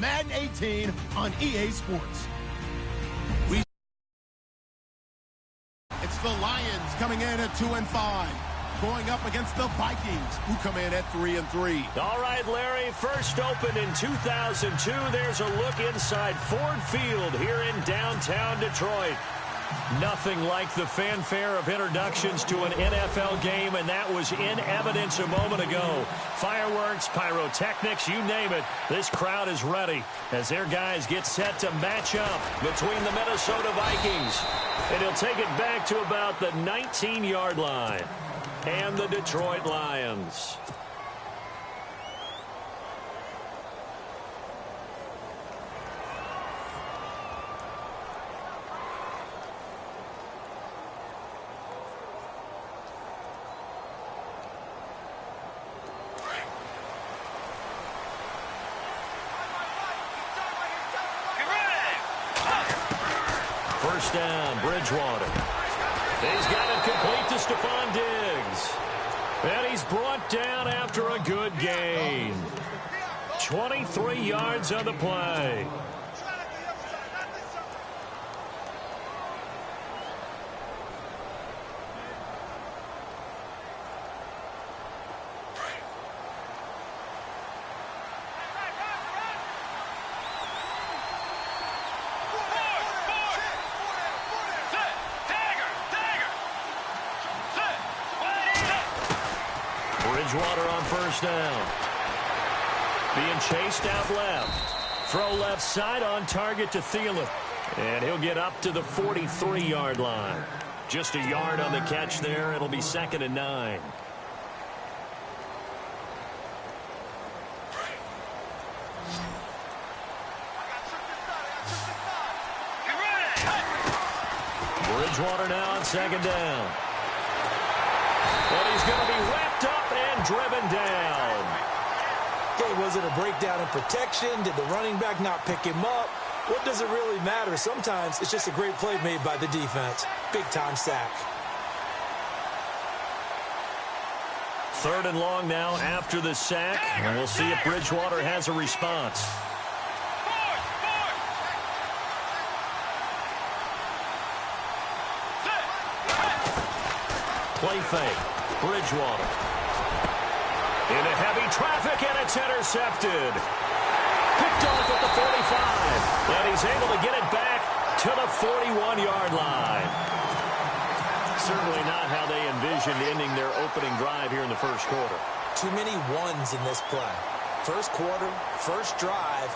Madden 18 on EA Sports. It's the Lions coming in at 2-5. Going up against the Vikings, who come in at 3-3. All right, Larry, first opened in 2002. There's a look inside Ford Field here in downtown Detroit. Nothing like the fanfare of introductions to an NFL game, and that was in evidence a moment ago. Fireworks, pyrotechnics, you name it. This crowd is ready as their guys get set to match up between the Minnesota Vikings. And he'll take it back to about the 19-yard line. And the Detroit Lions. First down, Bridgewater. He's got it complete to Stephon Diggs. And he's brought down after a good gain. 23 yards on the play. Bridgewater on first down. Being chased out left. Throw left side on target to Thielen. And he'll get up to the 43-yard line. Just a yard on the catch there. It'll be 2nd and 9. Bridgewater now on 2nd down. But he's going to be wrapped up and driven down. Hey, was it a breakdown in protection? Did the running back not pick him up? What does it really matter? Sometimes it's just a great play made by the defense. Big-time sack. 3rd and long now after the sack. And we'll see if Bridgewater has a response. Play fake. Bridgewater. Into heavy traffic, and it's intercepted. Picked off at the 45. And he's able to get it back to the 41-yard line. Certainly not how they envisioned ending their opening drive here in the first quarter. Too many ones in this play. First quarter, first drive,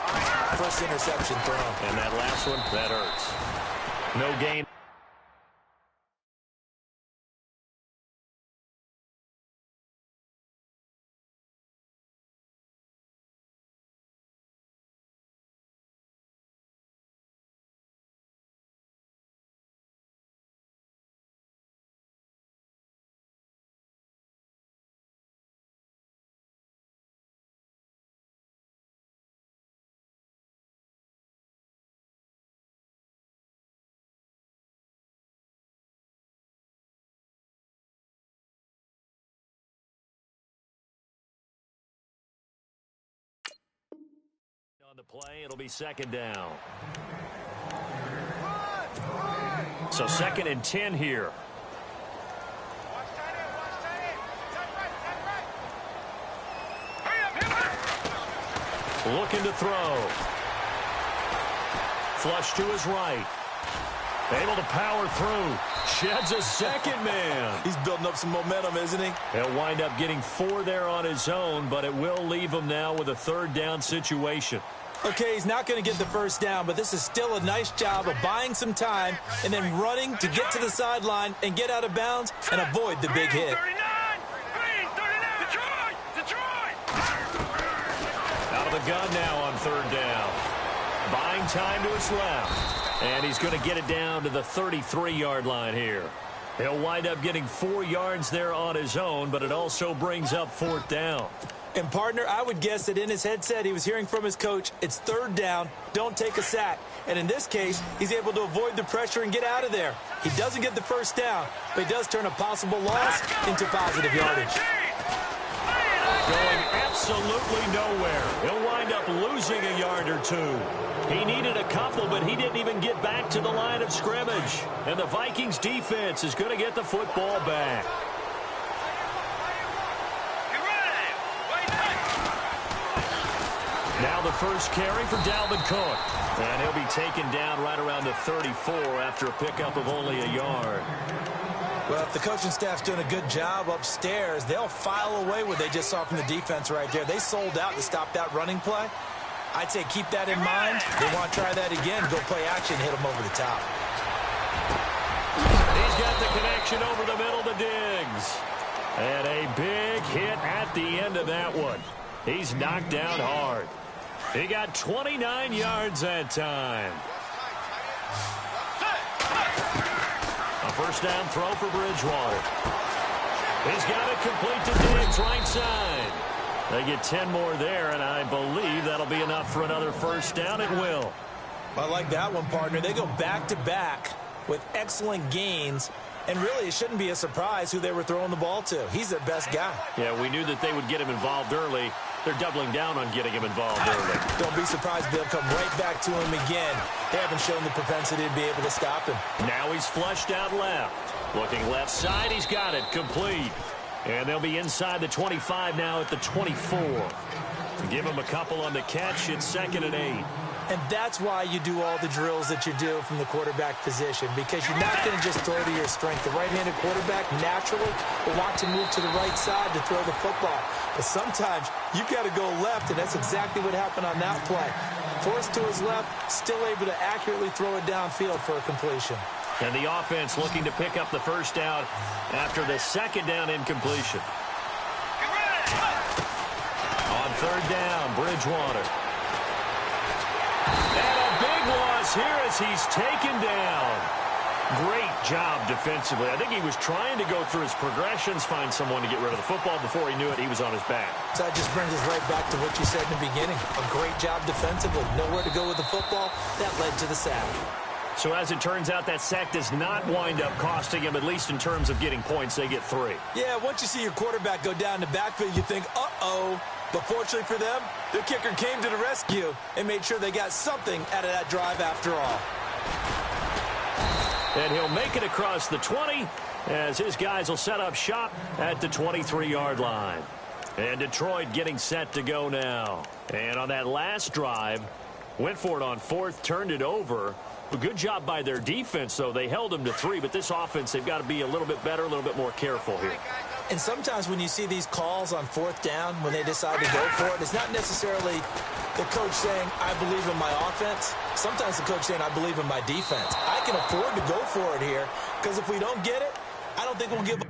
first interception thrown. And that last one, that hurts. No gain. On the play, it'll be 2nd down. So 2nd and 10 here. Looking to throw. Flush to his right. Able to power through. Sheds a second man. He's building up some momentum, isn't he? He'll wind up getting 4 there on his own, but it will leave him now with a 3rd down situation. Okay, he's not going to get the first down, but this is still a nice job of buying some time and then running to get to the sideline and get out of bounds and avoid the big hit. Out of the gun now on 3rd down. Buying time to his left. And he's going to get it down to the 33-yard line here. He'll wind up getting 4 yards there on his own, but it also brings up 4th down. And, partner, I would guess that in his headset he was hearing from his coach, it's 3rd down, don't take a sack. And in this case, he's able to avoid the pressure and get out of there. He doesn't get the first down, but he does turn a possible loss into positive yardage. Going absolutely nowhere. He'll wind up losing a yard or two. He needed a couple, but he didn't even get back to the line of scrimmage. And the Vikings defense is going to get the football back. Now the first carry for Dalvin Cook. And he'll be taken down right around the 34 after a pickup of only a yard. Well, if the coaching staff's doing a good job upstairs, they'll file away what they just saw from the defense right there. They sold out to stop that running play. I'd say keep that in mind. They want to try that again, go play action, hit them over the top. He's got the connection over the middle to Diggs. And a big hit at the end of that one. He's knocked down hard. He got 29 yards that time. A first down throw for Bridgewater. He's got it complete to Diggs, right side. They get 10 more there, and I believe that'll be enough for another first down. It will. I like that one, partner. They go back-to-back with excellent gains, and really it shouldn't be a surprise who they were throwing the ball to. He's their best guy. Yeah, we knew that they would get him involved early. They're doubling down on getting him involved early. Don't be surprised they'll come right back to him again. They haven't shown the propensity to be able to stop him. Now he's flushed out left. Looking left side, he's got it complete. And they'll be inside the 25 now at the 24. Give him a couple on the catch. It's 2nd and 8. And that's why you do all the drills that you do from the quarterback position, because you're not going to just throw to your strength. The right-handed quarterback naturally will want to move to the right side to throw the football. But sometimes you've got to go left, and that's exactly what happened on that play. Forced to his left, still able to accurately throw it downfield for a completion. And the offense looking to pick up the first down after the second down incompletion. On third down, Bridgewater. And a big loss here as he's taken down. Great job defensively. I think he was trying to go through his progressions, find someone to get rid of the football. Before he knew it, he was on his back. So that just brings us right back to what you said in the beginning. A great job defensively. Nowhere to go with the football. That led to the sack. So as it turns out, that sack does not wind up costing him, at least in terms of getting points. They get 3. Yeah, once you see your quarterback go down the backfield, you think, uh-oh. But fortunately for them, the kicker came to the rescue and made sure they got something out of that drive after all. And he'll make it across the 20 as his guys will set up shop at the 23-yard line. And Detroit getting set to go now. And on that last drive, went for it on 4th, turned it over. A good job by their defense, though. They held them to 3, but this offense, they've got to be a little bit better, a little bit more careful here. And sometimes when you see these calls on 4th down, when they decide to go for it, it's not necessarily the coach saying, I believe in my offense. Sometimes the coach saying, I believe in my defense. I can afford to go for it here, because if we don't get it, I don't think we'll give up.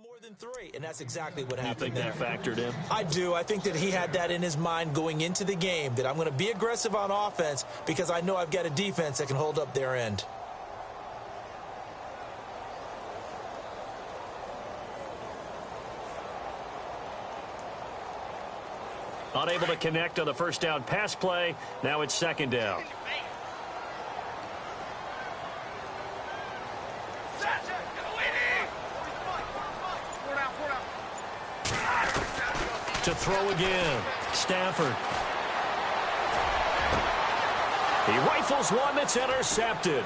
More than 3, and that's exactly what happened there. You think that factored in? I do. I think that he had that in his mind going into the game, that I'm going to be aggressive on offense because I know I've got a defense that can hold up their end. Unable to connect on the first down pass play. Now it's 2nd down. To throw again, Stafford. He rifles one that's intercepted.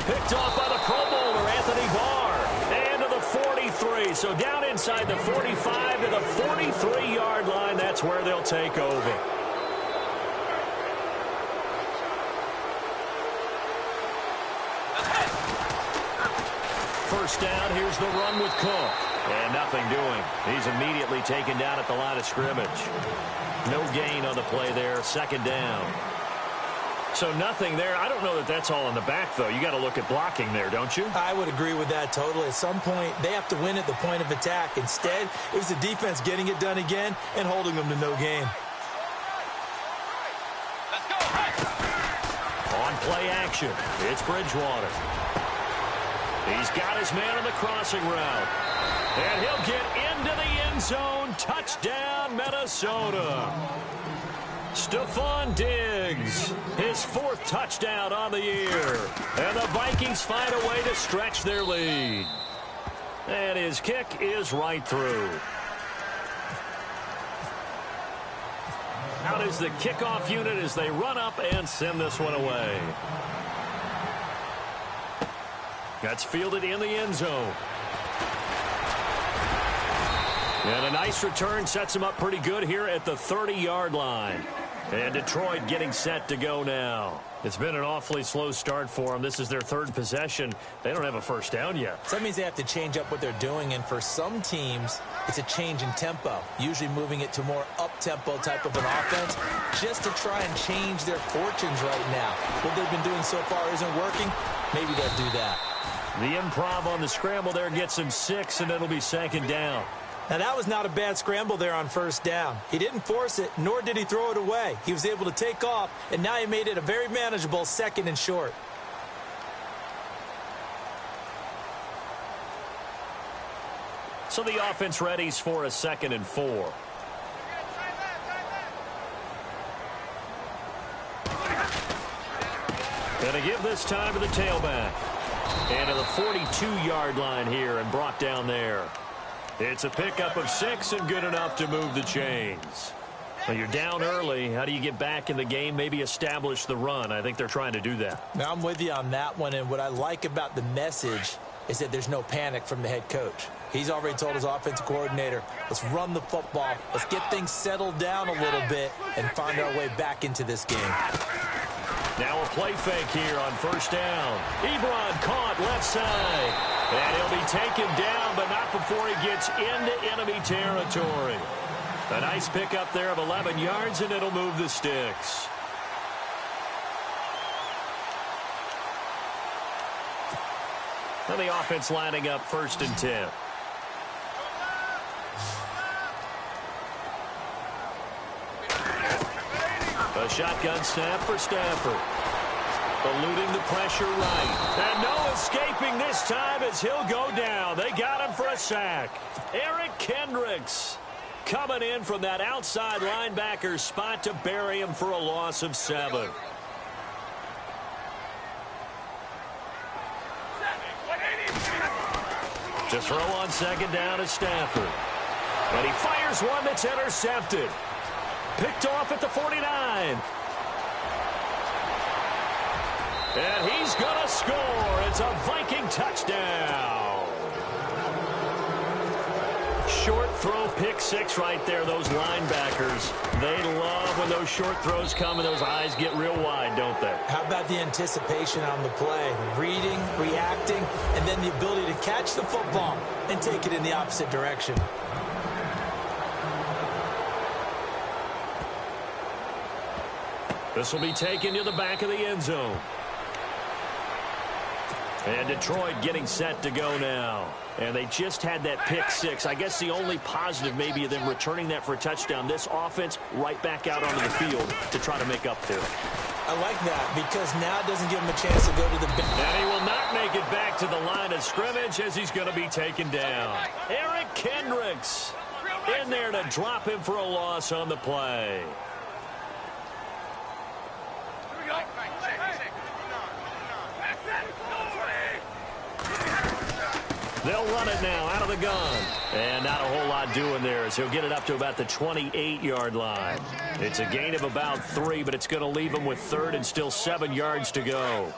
Picked off by the Pro Bowler, Anthony Barr. And to the 43. So down inside the 45 to the 43-yard line. That's where they'll take over. First down, here's the run with Cook. And nothing doing. He's immediately taken down at the line of scrimmage. No gain on the play there. 2nd down. So nothing there. I don't know that that's all in the back, though. You got to look at blocking there, don't you? I would agree with that totally. At some point, they have to win at the point of attack. Instead, it was the defense getting it done again and holding them to no gain. On play action, it's Bridgewater. He's got his man on the crossing route. And he'll get into the end zone. Touchdown, Minnesota. Stephon Diggs, his 4th touchdown on the year. And the Vikings find a way to stretch their lead. And his kick is right through. Out is the kickoff unit as they run up and send this one away. That's fielded in the end zone. And a nice return sets him up pretty good here at the 30-yard line. And Detroit getting set to go now. It's been an awfully slow start for them. This is their 3rd possession. They don't have a first down yet. So that means they have to change up what they're doing, and for some teams, it's a change in tempo, usually moving it to more up-tempo type of an offense, just to try and change their fortunes right now. What they've been doing so far isn't working. Maybe they'll do that. The improv on the scramble there gets him 6, and it'll be 2nd down. Now, that was not a bad scramble there on 1st down. He didn't force it, nor did he throw it away. He was able to take off, and now he made it a very manageable 2nd and short. So the offense readies for a 2nd and 4. And to give this time to the tailback. And to the 42-yard line here and brought down there. It's a pickup of 6 and good enough to move the chains. Well, you're down early. How do you get back in the game, maybe establish the run? I think they're trying to do that. Now, I'm with you on that one, and what I like about the message is that there's no panic from the head coach. He's already told his offensive coordinator, let's run the football, let's get things settled down a little bit and find our way back into this game. Now a play fake here on 1st down. Ebron caught left side. And he'll be taken down, but not before he gets into enemy territory. A nice pickup there of 11 yards, and it'll move the sticks. And the offense lining up 1st and 10. A shotgun snap for Stafford. Eluding the pressure right. And no escaping this time as he'll go down. They got him for a sack. Eric Kendricks coming in from that outside linebacker spot to bury him for a loss of 7. To throw on 2nd down is Stafford. And he fires one that's intercepted. Picked off at the 49. And he's going to score. It's a Viking touchdown. Short throw, pick 6 right there. Those linebackers, they love when those short throws come and those eyes get real wide, don't they? How about the anticipation on the play? Reading, reacting, and then the ability to catch the football and take it in the opposite direction. This will be taken to the back of the end zone. And Detroit getting set to go now. And they just had that pick 6. I guess the only positive maybe of them returning that for a touchdown. This offense right back out onto the field to try to make up for it. I like that because now it doesn't give him a chance to go to the bench. And he will not make it back to the line of scrimmage as he's going to be taken down. Eric Kendricks in there to drop him for a loss on the play. They'll run it now out of the gun. And not a whole lot doing there as he'll get it up to about the 28-yard line. It's a gain of about 3, but it's going to leave him with 3rd and still 7 yards to go.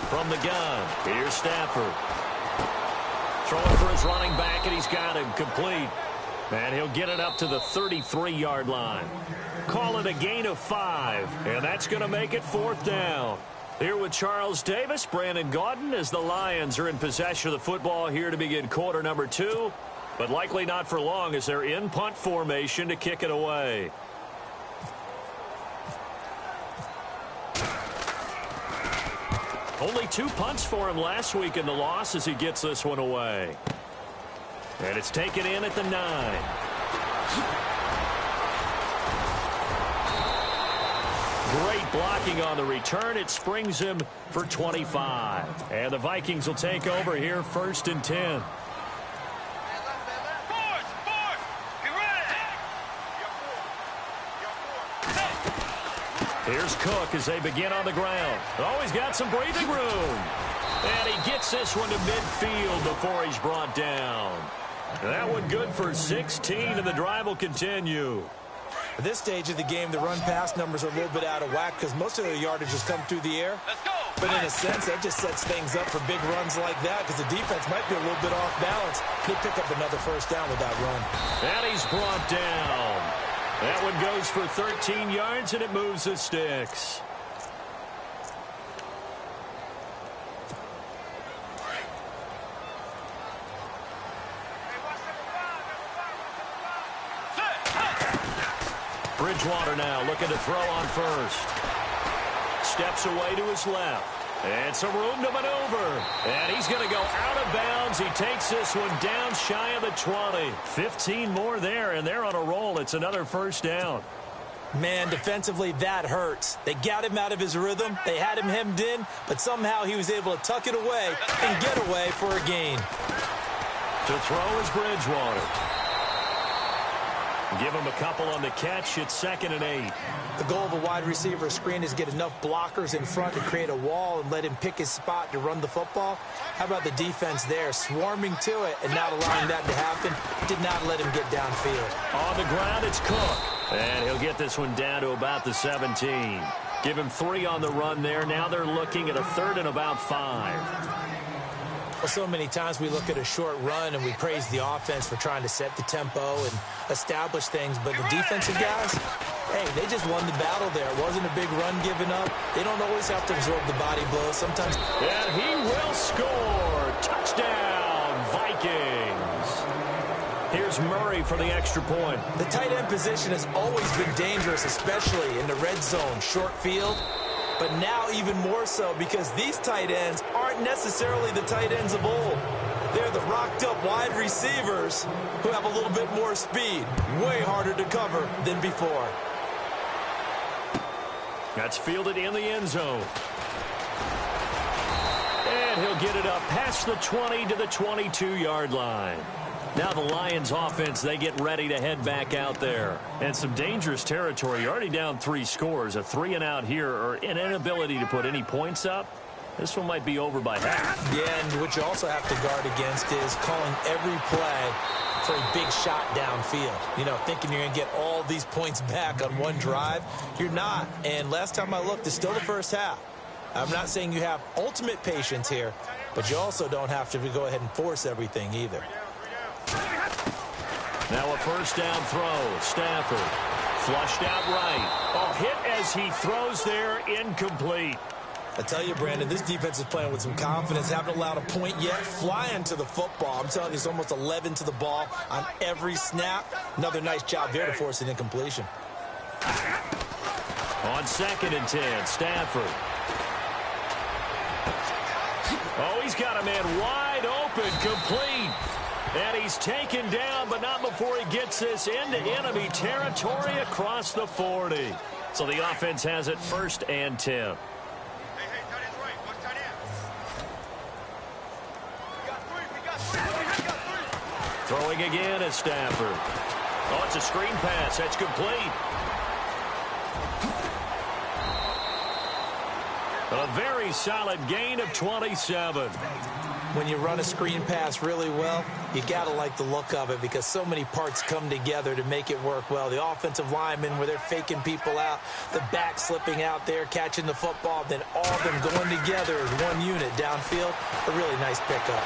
From the gun, here's Stafford. Throwing for his running back, and he's got him complete. And he'll get it up to the 33-yard line. Call it a gain of 5, and that's going to make it 4th down. Here with Charles Davis, Brandon Gaudin, as the Lions are in possession of the football here to begin quarter number 2, but likely not for long as they're in punt formation to kick it away. Only 2 punts for him last week in the loss as he gets this one away. And it's taken in at the 9. Great blocking on the return. It springs him for 25. And the Vikings will take over here, 1st and 10. Here's Cook as they begin on the ground. Oh, he's got some breathing room. And he gets this one to midfield before he's brought down. That one good for 16, and the drive will continue. At this stage of the game, the run-pass numbers are a little bit out of whack because most of their yardage has come through the air. But in a sense, that just sets things up for big runs like that because the defense might be a little bit off balance. They pick up another first down with that run. And he's brought down. That one goes for 13 yards, and it moves the sticks. Bridgewater now looking to throw on first. Steps away to his left. And some room to maneuver. And he's going to go out of bounds. He takes this one down shy of the 20. 15 more there, and they're on a roll. It's another first down. Man, defensively, that hurts. They got him out of his rhythm. They had him hemmed in, but somehow he was able to tuck it away and get away for a gain. To throw is Bridgewater. Give him a couple on the catch. It's 2nd and 8. The goal of a wide receiver screen is get enough blockers in front to create a wall and let him pick his spot to run the football. How about the defense there, swarming to it and not allowing that to happen? Did not let him get downfield. On the ground, it's Cook. And he'll get this one down to about the 17. Give him 3 on the run there. Now they're looking at a 3rd and about 5. Well, so many times we look at a short run and we praise the offense for trying to set the tempo and establish things, but the defensive guys, hey, they just won the battle there. It wasn't a big run given up. They don't always have to absorb the body blows. Sometimes. And he will score. Touchdown, Vikings. Here's Murray for the extra point. The tight end position has always been dangerous, especially in the red zone, short field. But now even more so because these tight ends aren't necessarily the tight ends of old. They're the rocked-up wide receivers who have a little bit more speed. Way harder to cover than before. That's fielded in the end zone. And he'll get it up past the 20 to the 22-yard line. Now the Lions offense, they get ready to head back out there. And some dangerous territory. You're already down 3 scores. A 3-and-out here or an inability to put any points up. This one might be over by half. Yeah, and what you also have to guard against is calling every play for a big shot downfield. You know, thinking you're going to get all these points back on one drive. You're not. And last time I looked, it's still the first half. I'm not saying you have ultimate patience here, but you also don't have to go ahead and force everything either. Now a first down throw. Stafford flushed out right. Oh, hit as he throws there, incomplete. I tell you, Brandon, this defense is playing with some confidence. Haven't allowed a point yet. Flying to the football. I'm telling you, it's almost 11 to the ball on every snap. Another nice job there to force an incompletion. On 2nd and 10, Stafford. Oh, he's got a man wide open, complete. And he's taken down, but not before he gets this into enemy territory across the 40. So the offense has it 1st and 10. Throwing again at Stafford. Oh, it's a screen pass. That's complete. A very solid gain of 27. When you run a screen pass really well, you got to like the look of it because so many parts come together to make it work well. The offensive linemen, where they're faking people out, the back slipping out there, catching the football, then all of them going together as one unit downfield. A really nice pickup.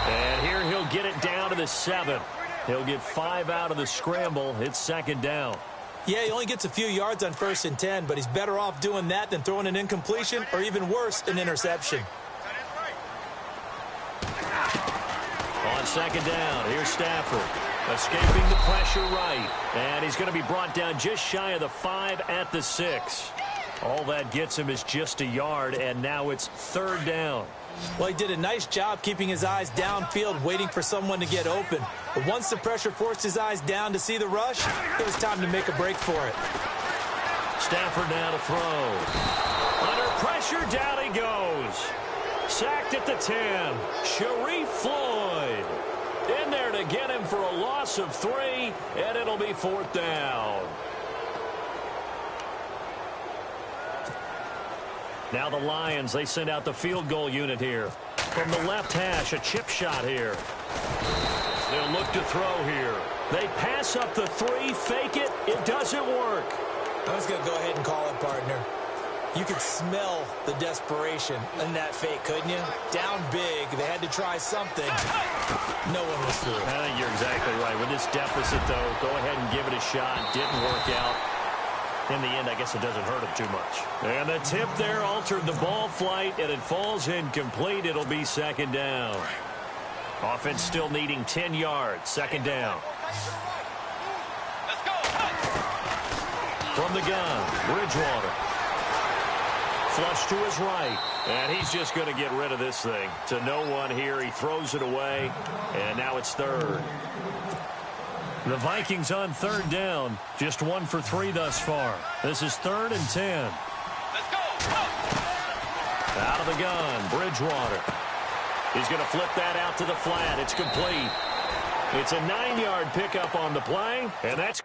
And here he'll get it down to the 7. He'll get 5 out of the scramble. It's 2nd down. Yeah, he only gets a few yards on 1st and 10, but he's better off doing that than throwing an incompletion or even worse, an interception. On 2nd down, here's Stafford. Escaping the pressure right. And he's going to be brought down just shy of the 5 at the 6. All that gets him is just a yard, and now it's 3rd down. Well, he did a nice job keeping his eyes downfield, waiting for someone to get open. But once the pressure forced his eyes down to see the rush, it was time to make a break for it. Stafford now to throw. Under pressure, down he goes. Sacked at the 10. Sharif Floyd in there to get him for a loss of 3, and it'll be 4th down. Now the Lions, they send out the field goal unit here. From the left hash, a chip shot here. They'll look to throw here. They pass up the 3, fake it. It doesn't work. I was going to go ahead and call it, partner. You could smell the desperation in that fake, couldn't you? Down big. They had to try something. No one was through. I think you're exactly right. With this deficit, though, go ahead and give it a shot. Didn't work out. In the end, I guess it doesn't hurt him too much. And the tip there altered the ball flight, and it falls incomplete. It'll be 2nd down. Offense still needing 10 yards. 2nd down. From the gun, Bridgewater. Flush to his right, and he's just going to get rid of this thing. To no one here, he throws it away, and now it's 3rd. The Vikings on 3rd down, just 1 for 3 thus far. This is 3rd and 10. Let's go. Out of the gun, Bridgewater. He's going to flip that out to the flat. It's complete. It's a 9-yard pickup on the play, and that's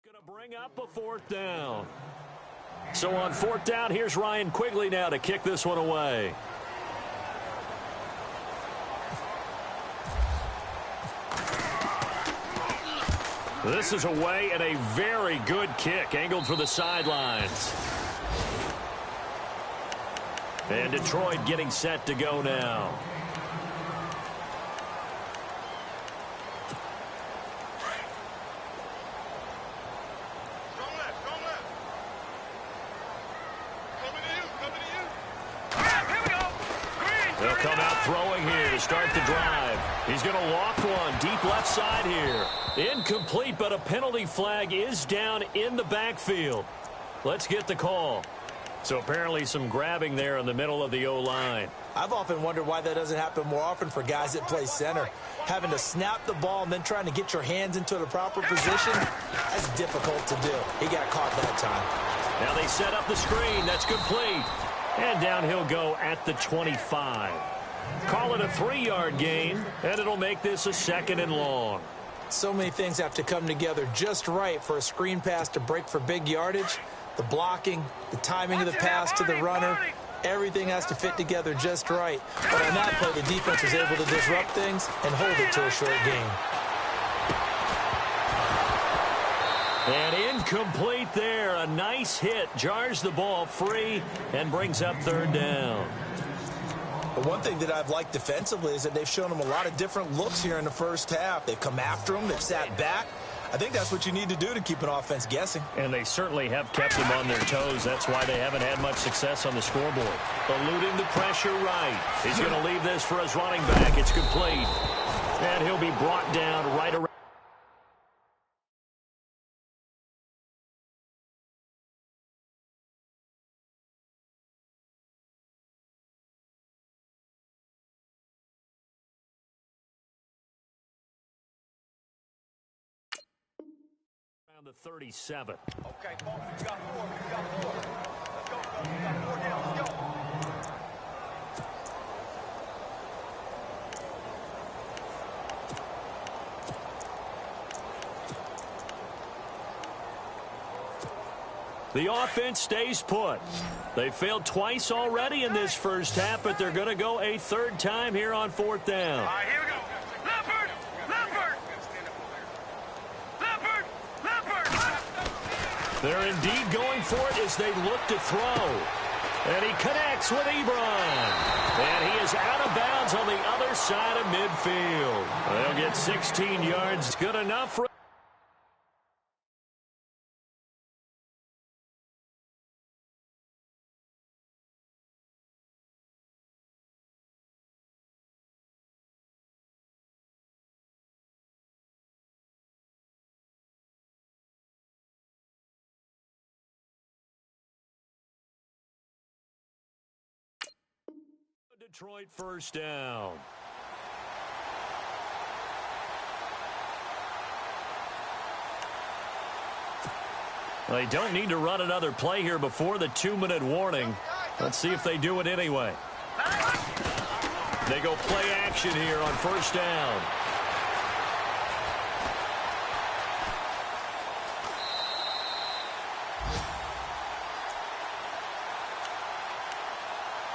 going to bring up a 4th down. So on 4th down, here's Ryan Quigley now to kick this one away. This is away and a very good kick, angled for the sidelines. And Detroit getting set to go now. They'll come out throwing here to start the drive. He's going to loft one deep left side here. Incomplete, but a penalty flag is down in the backfield. Let's get the call. So apparently some grabbing there in the middle of the O-line. I've often wondered why that doesn't happen more often for guys that play center. Having to snap the ball and then trying to get your hands into the proper position, that's difficult to do. He got caught that time. Now they set up the screen. That's complete. And down he'll go at the 25. Call it a 3-yard gain, and it'll make this a 2nd and long. So many things have to come together just right for a screen pass to break for big yardage. The blocking, the timing of the pass to the runner, everything has to fit together just right. But on that play, the defense was able to disrupt things and hold it to a short gain. And incomplete there. A nice hit. Jars the ball free and brings up 3rd down. But one thing that I've liked defensively is that they've shown them a lot of different looks here in the first half. They've come after them. They've sat back. I think that's what you need to do to keep an offense guessing. And they certainly have kept them on their toes. That's why they haven't had much success on the scoreboard. Eluding the pressure right. He's going to leave this for his running back. It's complete. And he'll be brought down right around. The 37. Okay, folks, we got 4. We got 4. Let's go. We got 4 down. Let's go. The offense stays put. They failed twice already in this first half, but they're going to go a third time here on fourth down. All right, here we go. Leopard! Leopard! Leopard! Leopard! They're indeed going for it as they look to throw. And he connects with Ebron. And he is out of bounds on the other side of midfield. They'll get 16 yards. Good enough for Detroit first down. They don't need to run another play here before the 2-minute warning. Let's see if they do it anyway. They go play action here on first down.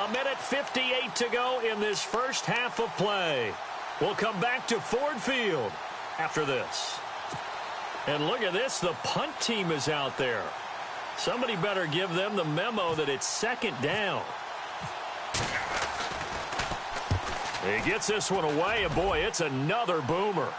A minute 58 to go in this first half of play. We'll come back to Ford Field after this. And look at this, the punt team is out there. Somebody better give them the memo that it's second down. He gets this one away, and boy, it's another boomer.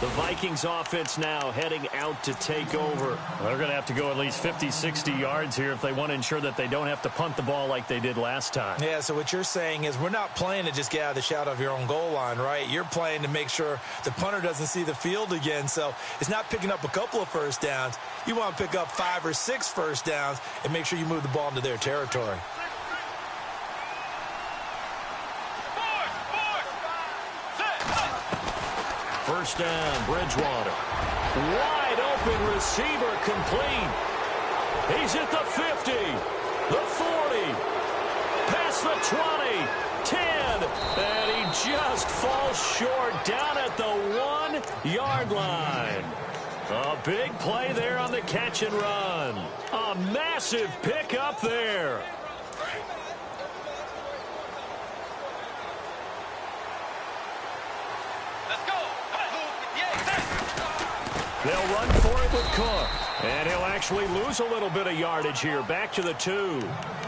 The Vikings offense now heading out to take over. They're going to have to go at least 50, 60 yards here if they want to ensure that they don't have to punt the ball like they did last time. Yeah, so what you're saying is we're not playing to just get out of the shadow of your own goal line, right? You're playing to make sure the punter doesn't see the field again. So it's not picking up a couple of first downs. You want to pick up 5 or 6 first downs and make sure you move the ball into their territory. First down, Bridgewater. Wide open receiver complete. He's at the 50, the 40, past the 20, 10, and he just falls short down at the 1-yard line. A big play there on the catch and run. A massive pickup there. They'll run for it with Cook. And he'll actually lose a little bit of yardage here. Back to the 2.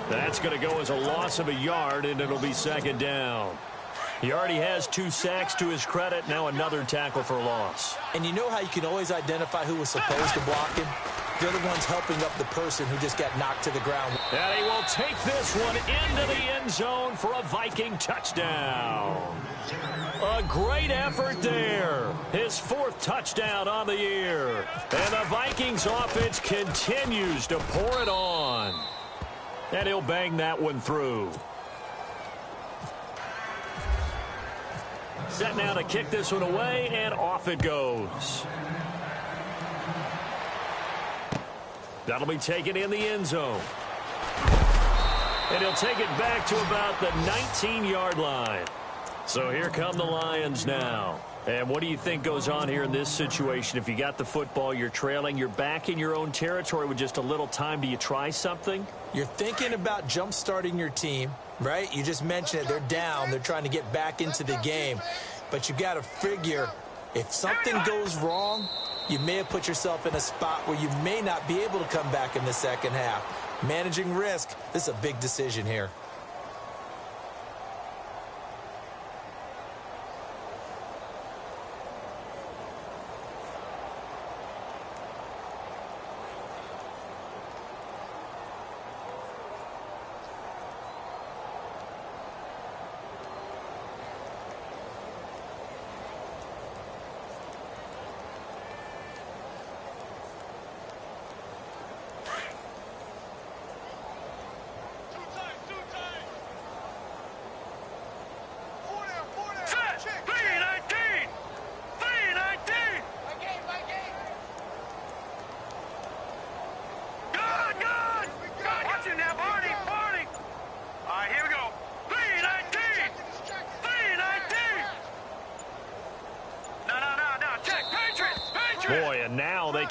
That's going to go as a loss of a yard, and it'll be second down. He already has 2 sacks to his credit. Now another tackle for loss. And you know how you can always identify who was supposed to block him? They're the ones helping up the person who just got knocked to the ground. And he will take this one into the end zone for a Viking touchdown. A great effort there. His 4th touchdown on the year. And the Vikings offense continues to pour it on. And he'll bang that one through. Set now to kick this one away, and off it goes. That'll be taken in the end zone. And he'll take it back to about the 19-yard line. So here come the Lions now. And what do you think goes on here in this situation? If you got the football, you're trailing, you're back in your own territory with just a little time. Do you try something? You're thinking about jump-starting your team, right? You just mentioned it. They're down. They're trying to get back into the game. But you got to figure if something goes wrong, you may have put yourself in a spot where you may not be able to come back in the second half. Managing risk, this is a big decision here.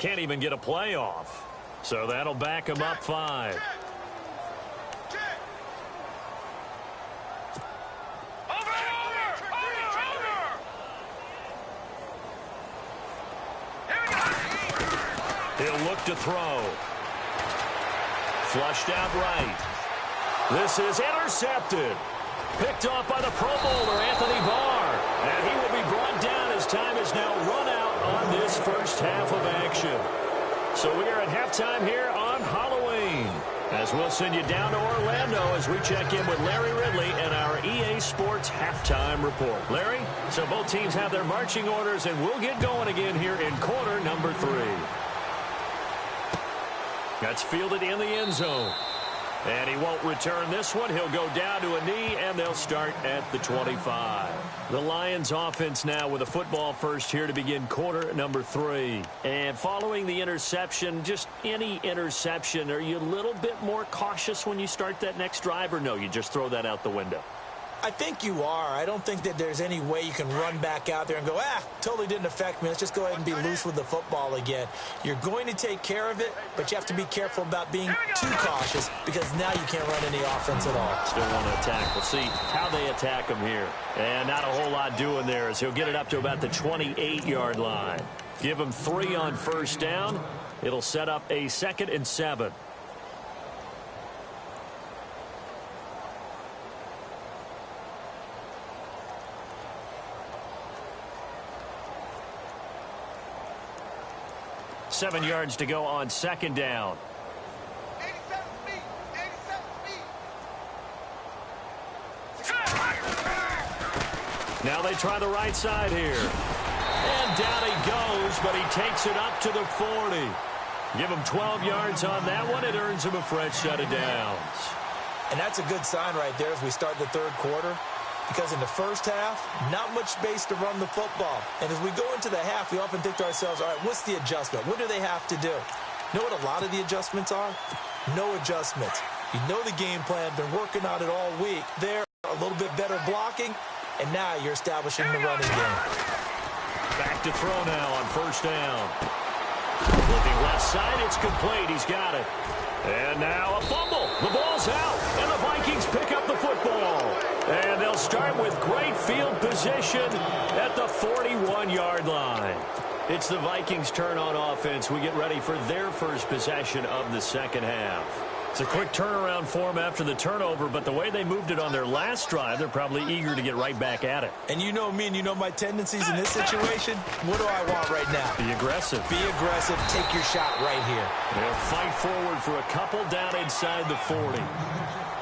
can't even get a play off. So that'll back him up 5. He'll look to throw. Flushed out right. This is intercepted. Picked off by the Pro Bowler, Anthony Barr. And he will be brought down as time is now run out on this first half of action. So we are at halftime here on Halloween, as we'll send you down to Orlando as we check in with Larry Ridley and our EA Sports Halftime Report. Larry, so both teams have their marching orders, and we'll get going again here in quarter number 3. That's fielded in the end zone. And he won't return this one. He'll go down to a knee, and they'll start at the 25. The Lions offense now with a football first here to begin quarter number 3. And following the interception, just any interception, are you a little bit more cautious when you start that next drive, or no, you just throw that out the window? I think you are. I don't think that there's any way you can run back out there and go, totally didn't affect me. Let's just go ahead and be loose with the football again. You're going to take care of it, but you have to be careful about being too cautious because now you can't run any offense at all. Still want to attack. We'll see how they attack him here. And not a whole lot doing there as he'll get it up to about the 28-yard line. Give him 3 on first down. It'll set up a 2nd and 7. Seven yards to go on second down. 87 feet. 87 feet. Now they try the right side here. And down he goes, but he takes it up to the 40. Give him 12 yards on that one. It earns him a fresh set of downs. And that's a good sign right there as we start the third quarter. Because in the first half, not much space to run the football. And as we go into the half, we often think to ourselves, all right, what's the adjustment? What do they have to do? You know what a lot of the adjustments are? No adjustments. You know the game plan, been working on it all week. There, a little bit better blocking, and now you're establishing the running game. Back to throw now on first down. Looking left side, it's complete. He's got it. And now a fumble. The ball's out, and the Vikings pick up the football. And they'll start with great field position at the 41-yard line. It's the Vikings' turn on offense. We get ready for their first possession of the second half. It's a quick turnaround for them after the turnover, but the way they moved it on their last drive, they're probably eager to get right back at it. And you know me and you know my tendencies in this situation. What do I want right now? Be aggressive. Be aggressive. Take your shot right here. They'll fight forward for a couple down inside the 40.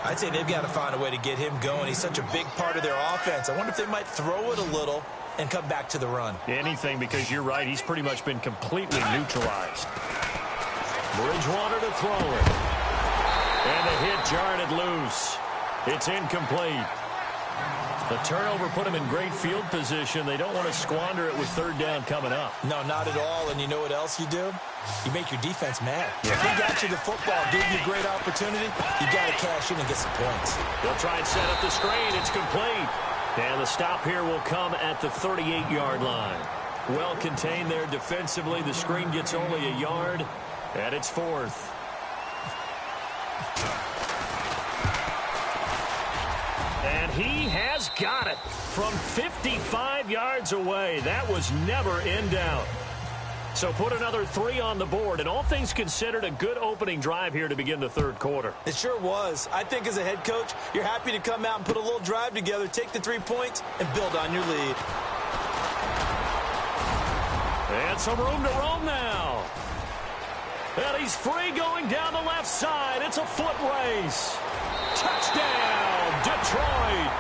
I'd say they've got to find a way to get him going. He's such a big part of their offense. I wonder if they might throw it a little and come back to the run. Anything, because you're right. He's pretty much been completely neutralized. Bridgewater to throw it. And the hit jarred it loose. It's incomplete. The turnover put him in great field position. They don't want to squander it with third down coming up. No, not at all. And you know what else you do? You make your defense mad. Yeah. If they got you the football, gave you a great opportunity, you got to cash in and get some points. They'll try and set up the screen. It's complete. And the stop here will come at the 38-yard line. Well contained there defensively. The screen gets only a yard, and it's 4th. And he has got it from 55 yards away. That was never in doubt. So put another 3 on the board, and all things considered, a good opening drive here to begin the third quarter. It sure was. I think as a head coach, you're happy to come out and put a little drive together, take the 3 points, and build on your lead. And some room to roam now. And he's free going down the left side. It's a foot race. Touchdown, Detroit.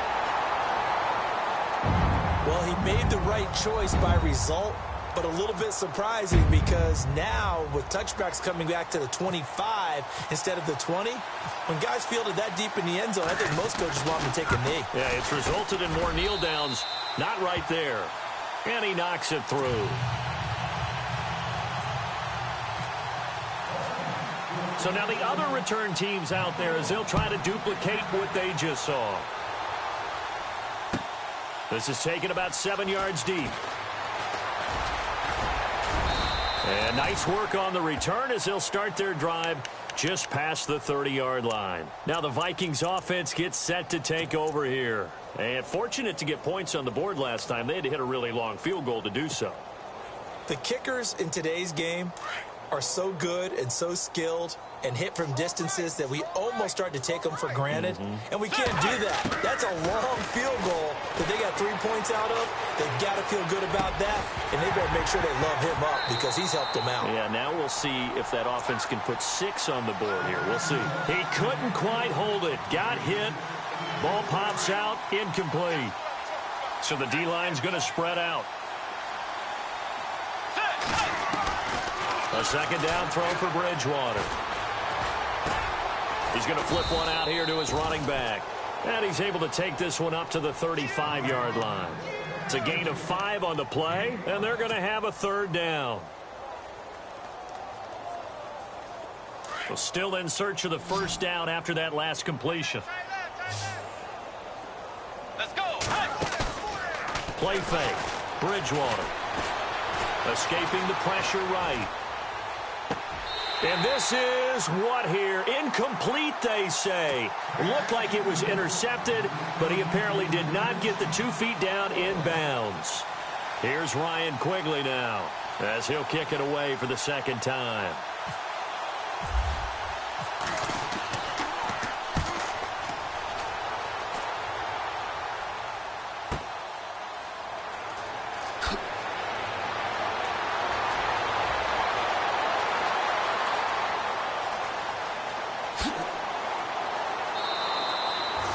Well, he made the right choice by result, but a little bit surprising because now with touchbacks coming back to the 25 instead of the 20, when guys fielded that deep in the end zone, I think most coaches want them to take a knee. Yeah, it's resulted in more kneel downs. Not right there. And he knocks it through. So now the other return teams out there as they'll try to duplicate what they just saw. This is taken about 7 yards deep. And nice work on the return as they'll start their drive just past the 30-yard line. Now the Vikings offense gets set to take over here. And fortunate to get points on the board last time. They had to hit a really long field goal to do so. The kickers in today's game are so good and so skilled and hit from distances that we almost start to take them for granted. And we can't do that. That's a long field goal that they got 3 points out of. They've got to feel good about that, and they better make sure they love him up because he's helped them out. Yeah, now we'll see if that offense can put 6 on the board here. We'll see. He couldn't quite hold it. Got hit. Ball pops out. Incomplete. So the D-line's going to spread out. A second down throw for Bridgewater. He's going to flip one out here to his running back. And he's able to take this one up to the 35-yard line. It's a gain of 5 on the play, and they're going to have a third down. Well, still in search of the first down after that last completion. Let's go. Play fake. Bridgewater. Escaping the pressure right. And this is what here? Incomplete, they say. Looked like it was intercepted, but he apparently did not get the 2 feet down in bounds. Here's Ryan Quigley now as he'll kick it away for the second time.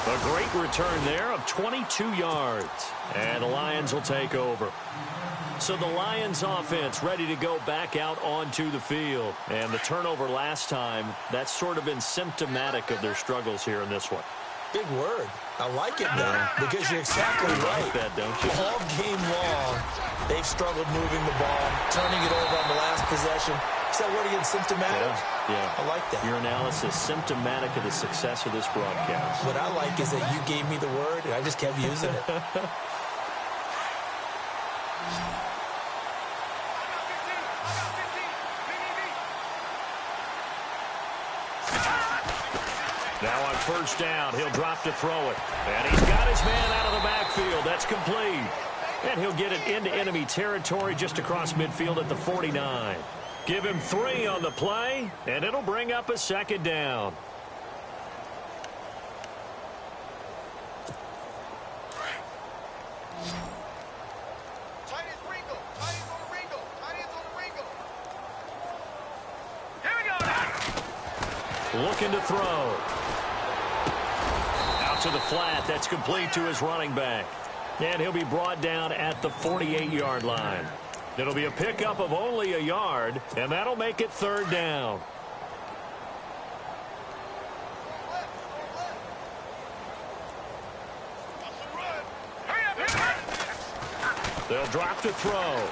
A great return there of 22 yards. And the Lions will take over. So the Lions offense ready to go back out onto the field. And the turnover last time, that's sort of been symptomatic of their struggles here in this one. Big word. I like it, though, because you're exactly right. You like that, don't you? All game long, they've struggled moving the ball, turning it over on the last possession. Is that word again, symptomatic? Yeah. I like that. Your analysis, symptomatic of the success of this broadcast. What I like is that you gave me the word, and I just kept using it. Now on first down, he'll drop to throw it. And he's got his man out of the backfield. That's complete. And he'll get it into enemy territory just across midfield at the 49. Give him 3 on the play, and it'll bring up a second down. Tight ends Ringo. Tight ends on the Ringo. Tight ends on the Ringo. Here we go now. Looking to throw. Out to the flat. That's complete to his running back. And he'll be brought down at the 48-yard line. It'll be a pickup of only a yard, and that'll make it third down. They'll drop to throw.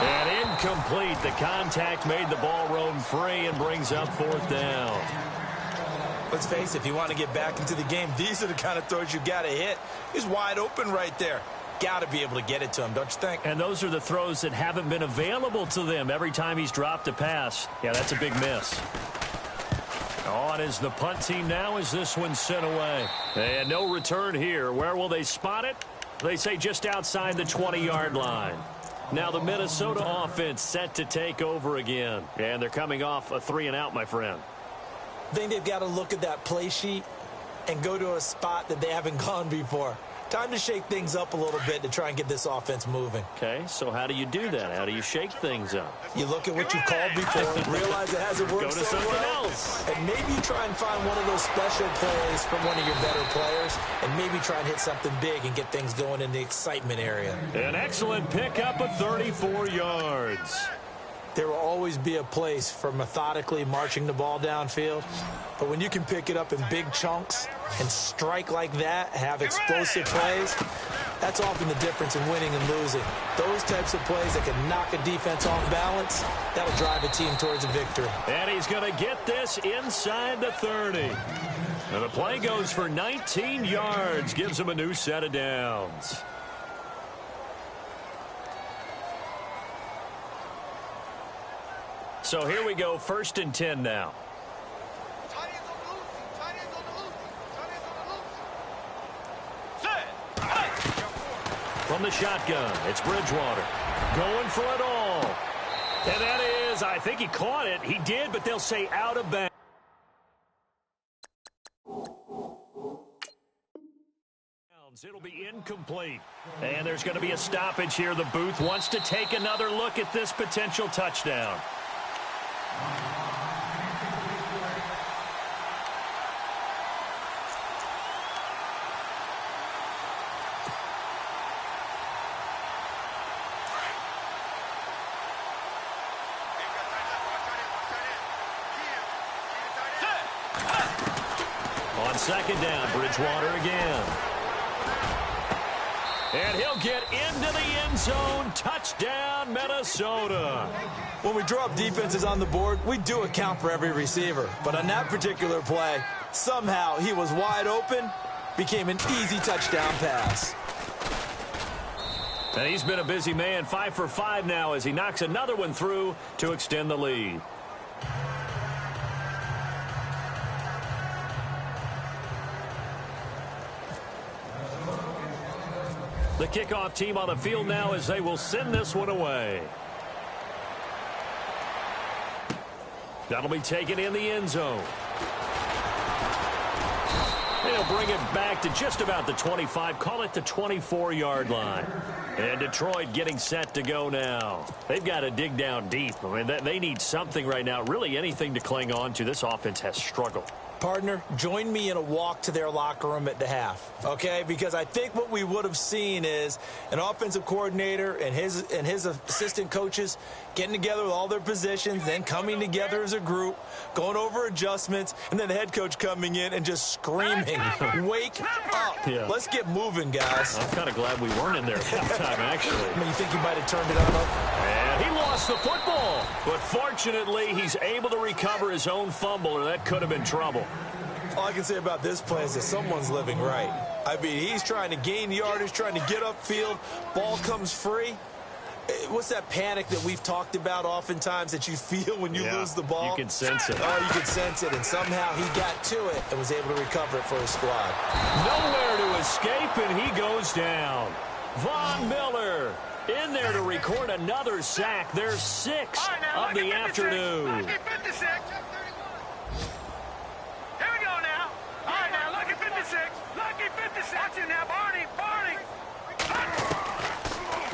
And incomplete. The contact made the ball roam free and brings up fourth down. Let's face it, if you want to get back into the game, these are the kind of throws you got to hit. He's wide open right there. Got to be able to get it to him, don't you think? And those are the throws that haven't been available to them every time he's dropped a pass. Yeah, that's a big miss. On is the punt team now as this one's sent away. And no return here. Where will they spot it? They say just outside the 20-yard line. Now the Minnesota offense set to take over again. And they're coming off a 3-and-out, my friend. I think they've got to look at that play sheet and go to a spot that they haven't gone before. Time to shake things up a little bit to try and get this offense moving. Okay, so how do you do that? How do you shake things up? You look at what you called before, realize it hasn't worked Go to so something well, else. and maybe you try and find one of those special plays from one of your better players, and maybe try and hit something big and get things going in the excitement area. An excellent pickup of 34 yards. There will always be a place for methodically marching the ball downfield, but when you can pick it up in big chunks and strike like that, have explosive plays, that's often the difference in winning and losing. Those types of plays that can knock a defense off balance, that'll drive a team towards a victory. And he's going to get this inside the 30. And the play goes for 19 yards, gives him a new set of downs. So here we go, 1st and 10 now. From the shotgun, it's Bridgewater. Going for it all. And that is, I think he caught it. He did, but they'll say out of bounds. It'll be incomplete. And there's going to be a stoppage here. The booth wants to take another look at this potential touchdown. On 2nd down, Bridgewater again. And he'll get into the end zone. Touchdown, Minnesota. When we drop defenses on the board, we do account for every receiver. But on that particular play, somehow he was wide open, became an easy touchdown pass. And he's been a busy man, 5 for 5 now as he knocks another one through to extend the lead. The kickoff team on the field now as they will send this one away. That'll be taken in the end zone. They'll bring it back to just about the 25, call it the 24-yard line. And Detroit getting set to go now. They've got to dig down deep. I mean, they need something right now, really anything to cling on to. This offense has struggled. Partner, join me in a walk to their locker room at the half, okay? Because I think what we would have seen is an offensive coordinator and his assistant coaches getting together with all their positions, then coming together as a group, going over adjustments, and then the head coach coming in and just screaming, wake up. Yeah. Let's get moving, guys. I'm kind of glad we weren't in there at that time, actually. I mean, you think he might have turned it on up? And he lost the football. But fortunately, he's able to recover his own fumble, or that could have been trouble. All I can say about this play is that someone's living right. I mean, he's trying to gain yardage, trying to get upfield. Ball comes free. What's that panic that we've talked about oftentimes that you feel when you lose the ball? You can sense it. Oh, you can sense it. And somehow he got to it and was able to recover it for his squad. Nowhere to escape, and he goes down. Von Miller in there to record another sack. There's 6 of the afternoon. Lucky 56. Here we go now. All right, now, Lucky 56. Lucky 56. Watch it now, Barney. Barney.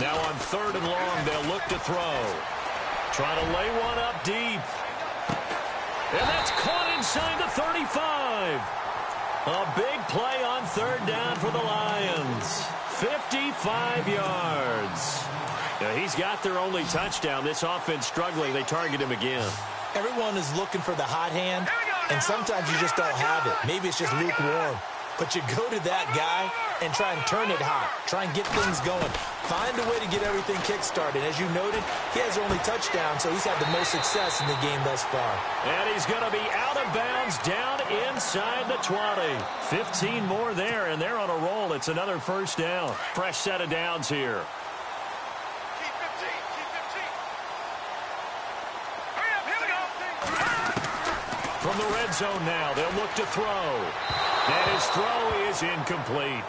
Now on 3rd and long, they'll look to throw. Try to lay one up deep. And that's caught inside the 35. A big play on 3rd down for the Lions. 55 yards. Now, he's got their only touchdown. This offense struggling. They target him again. Everyone is looking for the hot hand, and sometimes you just don't have it. Maybe it's just lukewarm. But you go to that guy and try and turn it hot. Try and get things going. Find a way to get everything kick-started. As you noted, he has their only touchdown, so he's had the most success in the game thus far. And he's going to be out of bounds down inside the 20. 15 more there, and they're on a roll. It's another 1st down. Fresh set of downs here. Keep 15. Keep 15. Hurry up. Here we go. From the red zone now, they'll look to throw. And his throw is incomplete.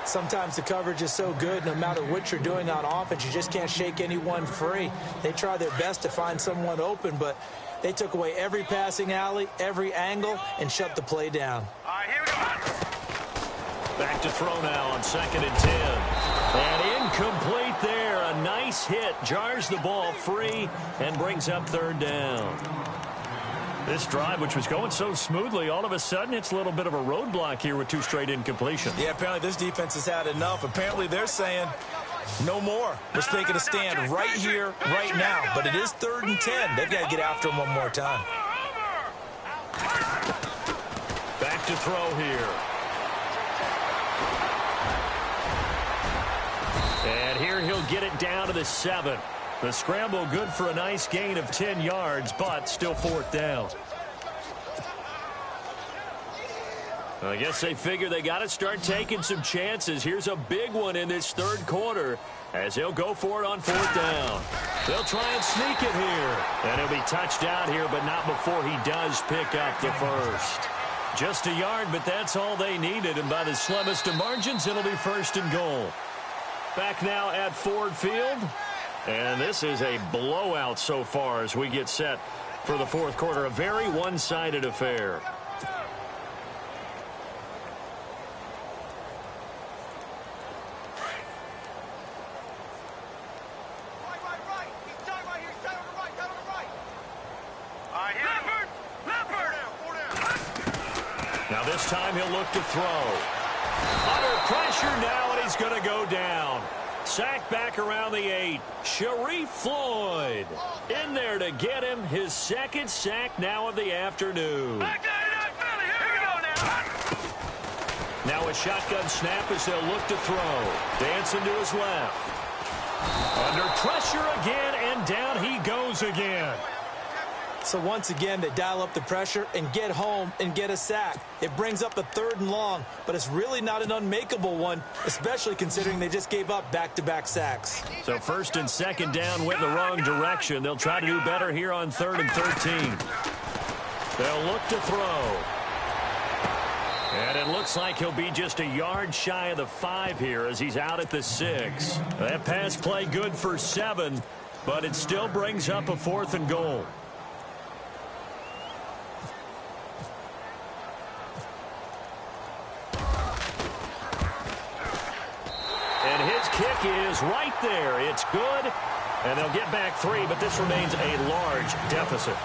Sometimes the coverage is so good, no matter what you're doing on offense, you just can't shake anyone free. They try their best to find someone open, but they took away every passing alley, every angle, and shut the play down. All right, here we go. Back to throw now on 2nd and 10. And incomplete there. A nice hit. Jars the ball free and brings up 3rd down. This drive, which was going so smoothly, all of a sudden it's a little bit of a roadblock here with 2 straight incompletions. Yeah, apparently this defense has had enough. Apparently they're saying no more. We're taking a stand right here, right now. But it is 3rd and 10. They've got to get after him one more time. Back to throw here. And here he'll get it down to the 7. The scramble good for a nice gain of 10 yards, but still 4th down. I guess they figure they got to start taking some chances. Here's a big one in this third quarter as they'll go for it on fourth down. They'll try and sneak it here. And he'll be touched out here, but not before he does pick up the first. Just a yard, but that's all they needed. And by the slimmest of margins, it'll be first and goal. Back now at Ford Field. And this is a blowout so far as we get set for the fourth quarter. A very one-sided affair. Now this time he'll look to throw. Under pressure now, and he's going to go down. Sacked back around the 8. Sharif Floyd in there to get him his second sack now of the afternoon. Now a shotgun snap as they'll look to throw. Dancing to his left. Under pressure again, and down he goes again. So once again, they dial up the pressure and get home and get a sack. It brings up a 3rd and long, but it's really not an unmakeable one, especially considering they just gave up back-to-back sacks. So first and second down went the wrong direction. They'll try to do better here on 3rd and 13. They'll look to throw. And it looks like he'll be just a yard shy of the 5 here as he's out at the 6. That pass play good for 7, but it still brings up a 4th and goal. Kick is right there. It's good, and they'll get back 3, but this remains a large deficit.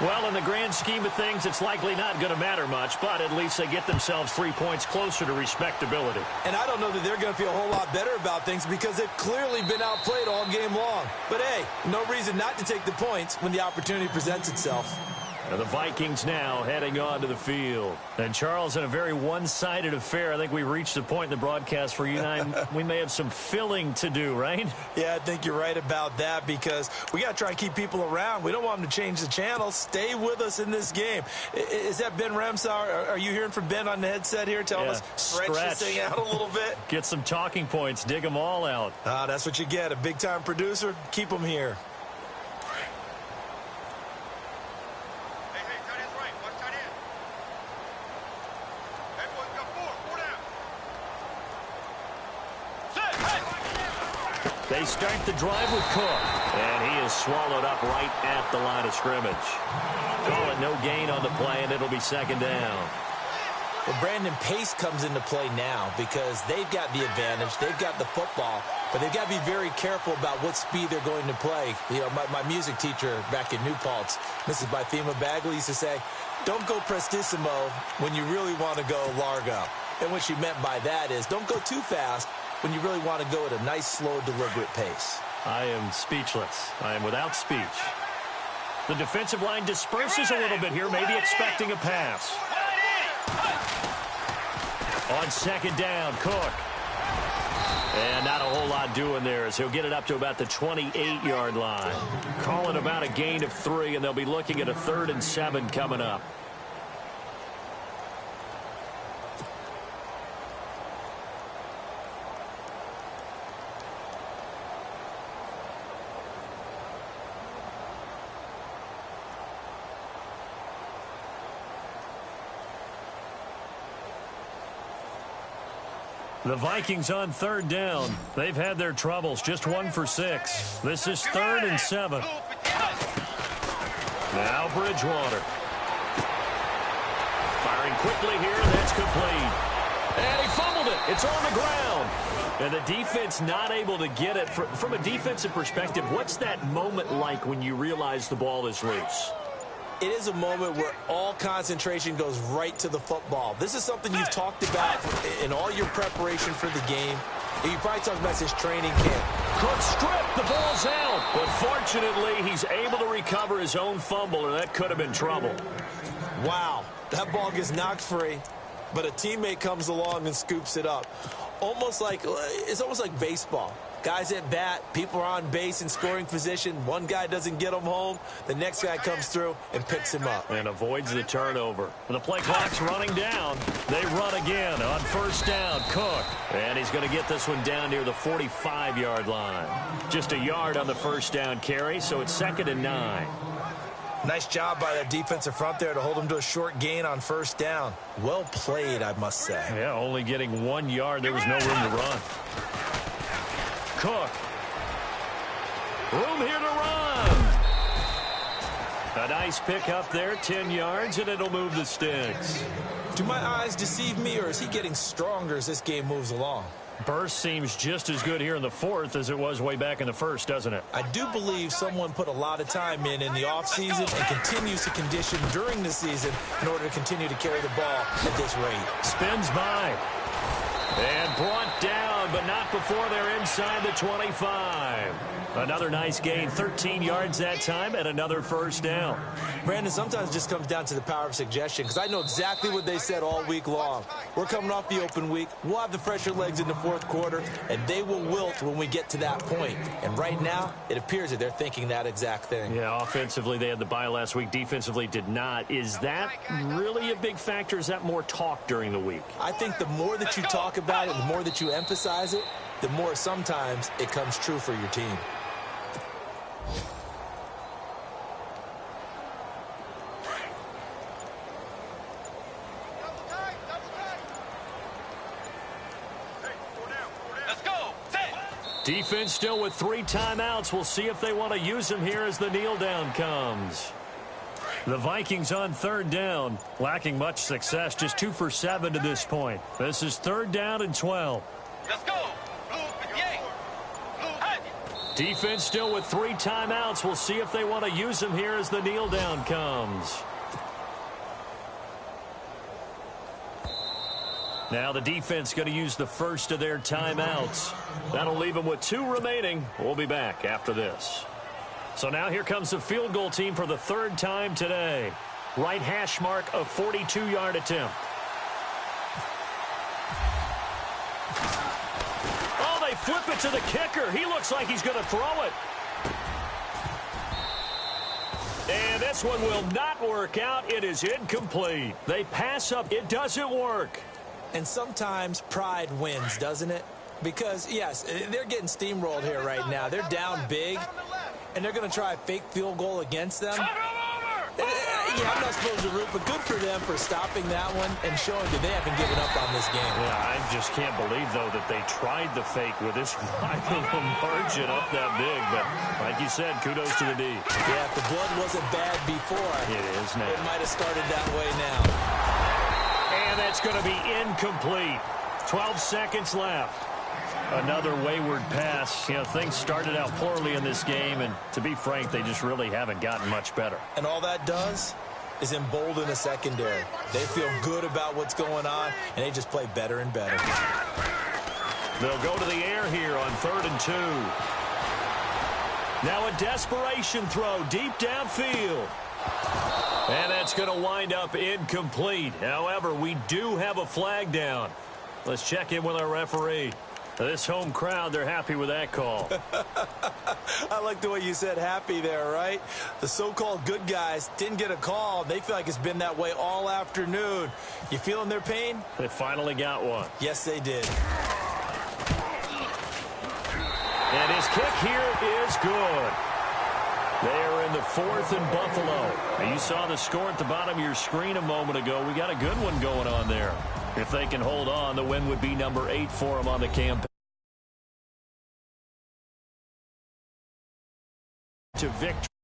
Well, in the grand scheme of things, it's likely not going to matter much, but at least they get themselves 3 points closer to respectability. And I don't know that they're going to feel a whole lot better about things because they've clearly been outplayed all game long. But, hey, no reason not to take the points when the opportunity presents itself. And the Vikings now heading on to the field. And, Charles, in a very one-sided affair, I think we reached the point in the broadcast where you and I, we may have some filling to do, right? Yeah, I think you're right about that because we got to try and keep people around. We don't want them to change the channel. Stay with us in this game. Is that Ben Ramsauer? Are you hearing from Ben on the headset here telling us stretch this thing out a little bit? Get some talking points. Dig them all out. That's what you get. A big-time producer. Keep them here. They start the drive with Cook, and he is swallowed up right at the line of scrimmage. Call it no gain on the play, and it'll be second down. Well, Brandon, pace comes into play now because they've got the advantage. They've got the football, but they've got to be very careful about what speed they're going to play. You know, my music teacher back in New Paltz, Mrs. Bythema Bagley, used to say, don't go prestissimo when you really want to go largo. And what she meant by that is don't go too fast when you really want to go at a nice, slow, deliberate pace. I am speechless. I am without speech. The defensive line disperses a little bit here, maybe expecting a pass. On second down, Cook. And not a whole lot doing there as he'll get it up to about the 28-yard line. Calling about a gain of 3, and they'll be looking at a 3rd and 7 coming up. The Vikings on 3rd down. They've had their troubles. Just 1 for 6. This is 3rd and 7. Now Bridgewater. Firing quickly here. That's complete. And he fumbled it. It's on the ground. And the defense not able to get it. From a defensive perspective, what's that moment like when you realize the ball is loose? It is a moment where all concentration goes right to the football. This is something you've talked about in all your preparation for the game. And you probably talked about since training camp. Cook stripped. The ball's out. But fortunately, he's able to recover his own fumble, or that could have been trouble. Wow. That ball gets knocked free, but a teammate comes along and scoops it up. It's almost like baseball. Guys at bat, people are on base in scoring position. One guy doesn't get him home. The next guy comes through and picks him up. And avoids the turnover. The play clock's running down. They run again on first down. Cook. And he's going to get this one down near the 45-yard line. Just a yard on the first down carry, so it's 2nd and 9. Nice job by that defensive front there to hold him to a short gain on first down. Well played, I must say. Yeah, only getting 1 yard. There was no room to run. Cook. Room here to run. A nice pick up there, 10 yards, and it'll move the sticks. Do my eyes deceive me, or is he getting stronger as this game moves along? Burst seems just as good here in the 4th as it was way back in the 1st, doesn't it? I do believe someone put a lot of time in the offseason and continues to condition during the season in order to continue to carry the ball at this rate. Spins by. And brought down, but not before they're inside the 25. Another nice gain, 13 yards that time, and another first down. Brandon, sometimes it just comes down to the power of suggestion, because I know exactly what they said all week long. We're coming off the open week. We'll have the fresher legs in the 4th quarter, and they will wilt when we get to that point. And right now, it appears that they're thinking that exact thing. Yeah, offensively, they had the bye last week. Defensively, did not. Is that really a big factor? Is that more talk during the week? I think the more that you talk about it, the more that you emphasize it, the more sometimes it comes true for your team. Defense still with 3 timeouts. We'll see if they want to use them here as the kneel down comes. The Vikings on 3rd down, lacking much success, just 2 for 7 to this point. This is 3rd down and 12. Let's go. Defense still with 3 timeouts. We'll see if they want to use them here as the kneel down comes. Now the defense going to use the first of their timeouts. That'll leave them with 2 remaining. We'll be back after this. So now here comes the field goal team for the 3rd time today. Right hash mark, a 42-yard attempt. Oh, they flip it to the kicker. He looks like he's going to throw it. And this one will not work out. It is incomplete. They pass up. It doesn't work. And sometimes pride wins, doesn't it? Because, yes, they're getting steamrolled here right now. They're down big, and they're going to try a fake field goal against them. Yeah, I'm not supposed to root, but good for them for stopping that one and showing that they haven't given up on this game. Yeah, I just can't believe, though, that they tried the fake with this wide of a margin up that big. But like you said, kudos to the D. Yeah, if the blood wasn't bad before, it is now. It might have started that way now. And that's going to be incomplete. 12 seconds left. Another wayward pass. You know, things started out poorly in this game, and to be frank, they just really haven't gotten much better. And all that does is embolden the secondary. They feel good about what's going on, and they just play better and better. They'll go to the air here on 3rd and 2. Now a desperation throw deep downfield. And that's going to wind up incomplete. However, we do have a flag down. Let's check in with our referee. This home crowd, they're happy with that call. I like the way you said happy there, right? The so-called good guys didn't get a call. They feel like it's been that way all afternoon. You feeling their pain? They finally got one. Yes, they did. And his kick here is good. They are in the 4th and Buffalo. Now, you saw the score at the bottom of your screen a moment ago. We got a good one going on there. If they can hold on, the win would be number 8 for them on the campaign. To victory.